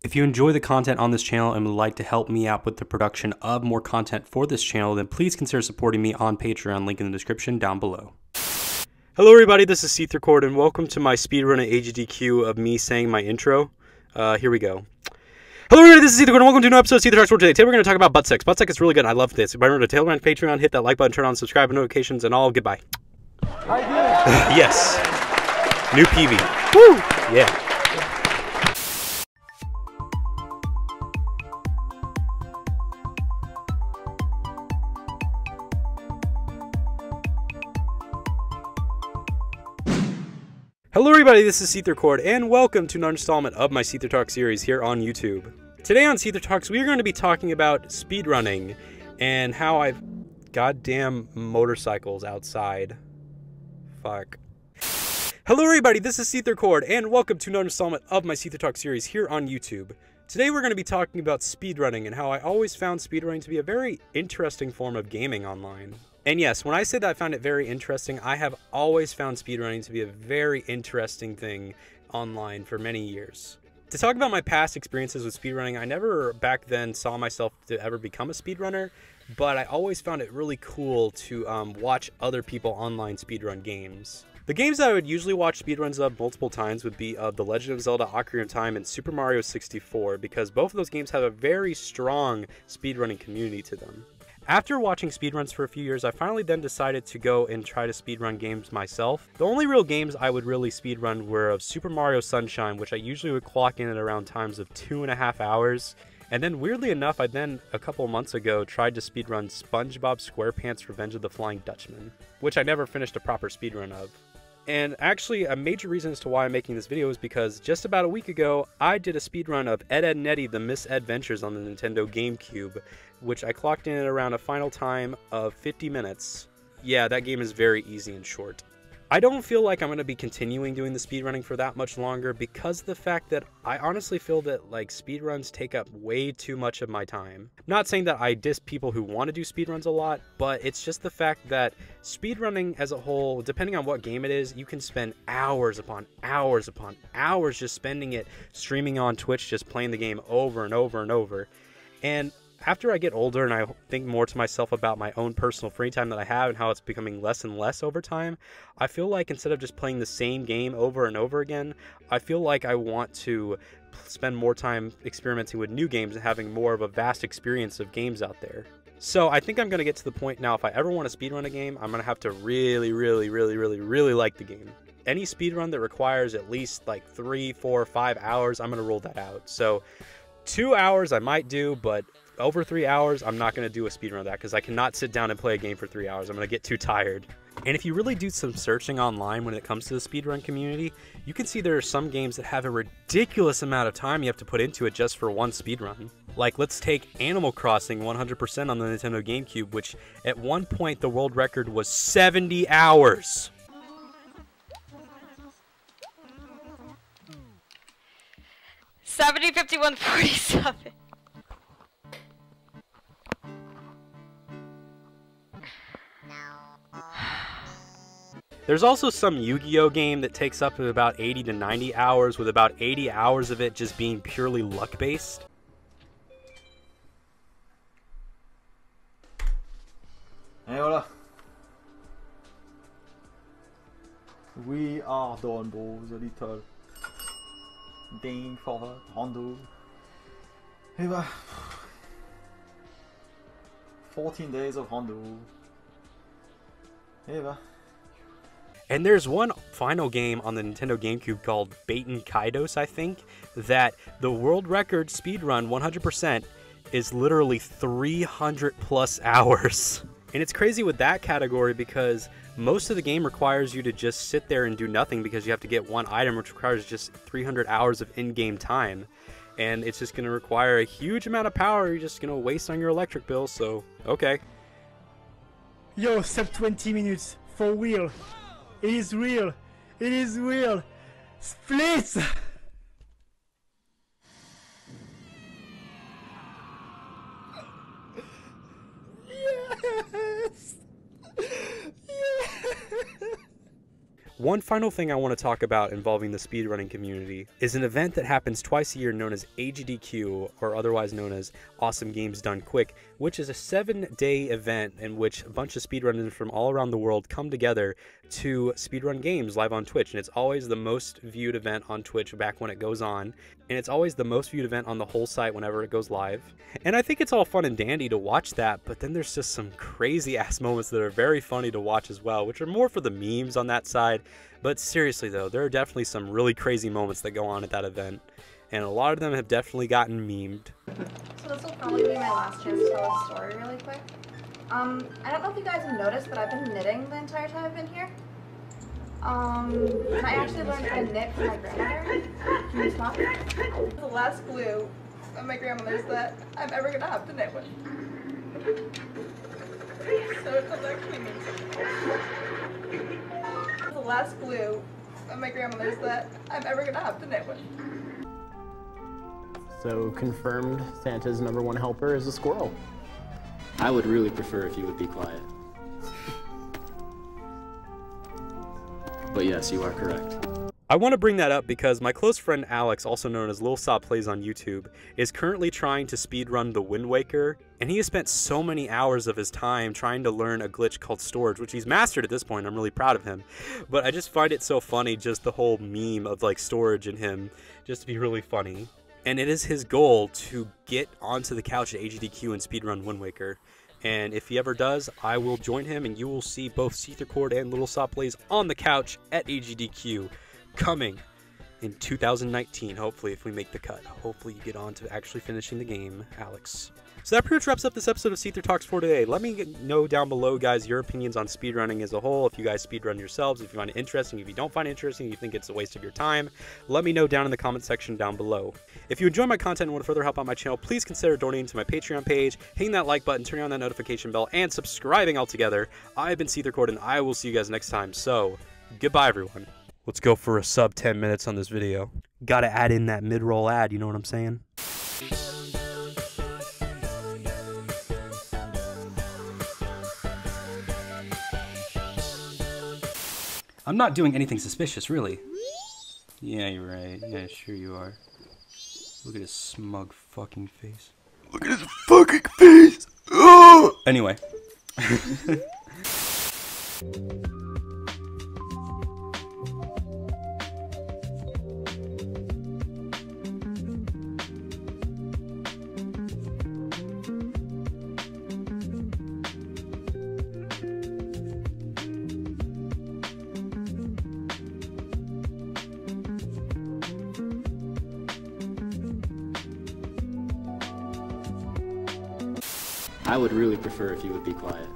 If you enjoy the content on this channel and would like to help me out with the production of more content for this channel, then please consider supporting me on Patreon, link in the description down below. Hello everybody, this is SeetherCord and welcome to my speedrun AGDQ of me saying my intro. Here we go. Hello everybody, this is SeetherCord and welcome to a new episode of SeetherTalks for today. Today we're going to talk about butt sex. Butt sex is really good. I love this. Remember to tailrun Patreon, hit that like button, turn on subscribe notifications, and all. Goodbye. Yes. New PV. Woo! Yeah. Hello everybody, this is SeetherCord, and welcome to another installment of my SeetherTalks series here on YouTube. Today on SeetherTalks, we are going to be talking about speedrunning and how I've... Goddamn motorcycles outside. Fuck. Hello everybody, this is SeetherCord, and welcome to another installment of my SeetherTalks series here on YouTube. Today we're going to be talking about speedrunning and how I always found speedrunning to be a very interesting form of gaming online. And yes, when I say that I found it very interesting, I have always found speedrunning to be a very interesting thing online for many years. To talk about my past experiences with speedrunning, I never back then saw myself to ever become a speedrunner, but I always found it really cool to watch other people online speedrun games. The games that I would usually watch speedruns of multiple times would be The Legend of Zelda: Ocarina of Time and Super Mario 64, because both of those games have a very strong speedrunning community to them. After watching speedruns for a few years, I finally then decided to go and try to speedrun games myself. The only real games I would really speedrun were of Super Mario Sunshine, which I usually would clock in at around times of 2.5 hours. And then weirdly enough, I then, a couple months ago, tried to speedrun SpongeBob SquarePants Revenge of the Flying Dutchman, which I never finished a proper speedrun of. And actually, a major reason as to why I'm making this video is because just about a week ago, I did a speedrun of Ed, Edd n Eddy The Misadventures on the Nintendo GameCube, which I clocked in at around a final time of 50 minutes. Yeah, that game is very easy and short. I don't feel like I'm going to be continuing doing the speedrunning for that much longer because of the fact that I honestly feel that like speedruns take up way too much of my time. I'm not saying that I diss people who want to do speedruns a lot, but it's just the fact that speedrunning as a whole, depending on what game it is, you can spend hours upon hours upon hours just spending it streaming on Twitch, just playing the game over and over and over. And after I get older and I think more to myself about my own personal free time that I have and how it's becoming less and less over time, I feel like instead of just playing the same game over and over again, I feel like I want to spend more time experimenting with new games and having more of a vast experience of games out there. So I think I'm going to get to the point now, if I ever want to speedrun a game, I'm going to have to really like the game. Any speedrun that requires at least like 3, 4, 5 hours, I'm going to rule that out. So 2 hours I might do, but over 3 hours, I'm not going to do a speedrun of that because I cannot sit down and play a game for 3 hours. I'm going to get too tired. And if you really do some searching online when it comes to the speedrun community, you can see there are some games that have a ridiculous amount of time you have to put into it just for one speedrun. Like, let's take Animal Crossing 100% on the Nintendo GameCube, which at one point the world record was 70 hours. $70, $51, $47. There's also some Yu-Gi-Oh game that takes up to about 80 to 90 hours, with about 80 hours of it just being purely luck-based. Et voilà. We are done, boys. A little ding for Rondo. Et bah, 14 days of Rondo. Et bah. And there's one final game on the Nintendo GameCube called Baten Kaidos, I think, that the world record speedrun 100% is literally 300 plus hours. And it's crazy with that category because most of the game requires you to just sit there and do nothing because you have to get one item, which requires just 300 hours of in-game time. And it's just going to require a huge amount of power you're just going to waste on your electric bill, so okay. Yo, sub 20 minutes, for real. It is real. It is real. Split! Yes! One final thing I want to talk about involving the speedrunning community is an event that happens twice a year known as AGDQ, or otherwise known as Awesome Games Done Quick, which is a 7-day event in which a bunch of speedrunners from all around the world come together to speedrun games live on Twitch. And it's always the most viewed event on Twitch back when it goes on, and it's always the most viewed event on the whole site whenever it goes live. And I think it's all fun and dandy to watch that, but then there's just some crazy ass moments that are very funny to watch as well, which are more for the memes on that side. But seriously though, there are definitely some really crazy moments that go on at that event, and a lot of them have definitely gotten memed. So this will probably be my last chance to tell a story really quick. I don't know if you guys have noticed, but I've been knitting the entire time I've been here. And I actually learned how to knit from my grandmother. Can you stop? The last glue of my grandmother's that I'm ever gonna have to knit with. So it does actually mean something. The last glue of my grandmother's that I'm ever gonna have to knit with. So confirmed Santa's #1 helper is a squirrel. I would really prefer if you would be quiet. But yes, you are correct. I want to bring that up because my close friend Alex, also known as Lil Saw Plays on YouTube, is currently trying to speedrun The Wind Waker, and he has spent so many hours of his time trying to learn a glitch called storage, which he's mastered at this point. I'm really proud of him. But I just find it so funny, just the whole meme of like storage in him, just to be really funny. And it is his goal to get onto the couch at AGDQ and speedrun Wind Waker. And if he ever does, I will join him, and you will see both SeetherCord and Little Saw Plays on the couch at AGDQ. Coming in 2019, hopefully, if we make the cut. Hopefully you get on to actually finishing the game, Alex. So that pretty much wraps up this episode of SeetherTalks for today. Let me know down below, guys, your opinions on speedrunning as a whole. If you guys speedrun yourselves, if you find it interesting, if you don't find it interesting, you think it's a waste of your time, let me know down in the comment section down below. If you enjoy my content and want to further help out my channel, please consider donating to my Patreon page, hitting that like button, turning on that notification bell, and subscribing altogether. I've been SeetherCord, and I will see you guys next time. So, goodbye, everyone. Let's go for a sub 10 minutes on this video. Gotta add in that mid-roll ad, you know what I'm saying? I'm not doing anything suspicious, really. Yeah, you're right. Yeah, sure you are. Look at his smug fucking face. Look at his fucking face! Oh! Anyway. I would really prefer if you would be quiet.